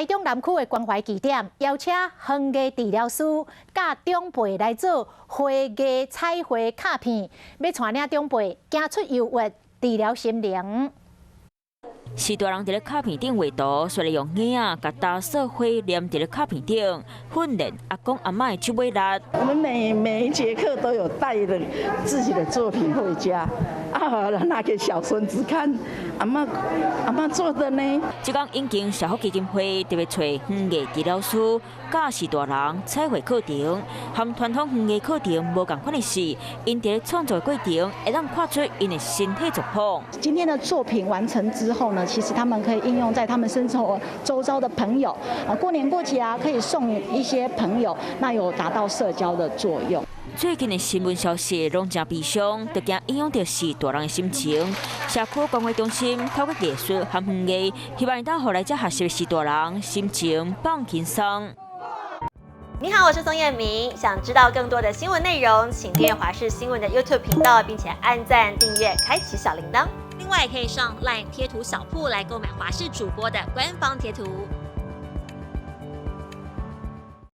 台中南区的关怀据点邀请园艺治疗师甲长辈来做花艺彩绘卡片，要带领长辈行出忧郁，治疗心灵。 是大人伫咧卡片顶画图，虽然用影啊，甲打色花黏伫咧卡片顶，训练阿公阿嬷的手尾力。我们每一节课都有带了自己的作品回家，拿给小孙子看。阿嬷做的呢。即讲引进社福基金会特别找园艺治疗师，教是大人彩绘课程，和传统园艺课程无共款的是，因伫咧创作的过程会让看出因的身体状况。今天的作品完成之后呢，其实他们可以应用在他们身上周遭的朋友过年过节啊，可以送一些朋友，那有达到社交的作用。 最近的新闻消息拢真悲伤，就惊影响到是大人的心情。社区关怀中心透过艺术和园艺，希望当后来这学习的是大人心情放轻松。你好，我是宋彦明。想知道更多的新闻内容，请订阅华视新闻的 YouTube 频道，并且按赞、订阅、开启小铃铛。另外，可以上 LINE 贴图小铺来购买华视主播的官方贴图。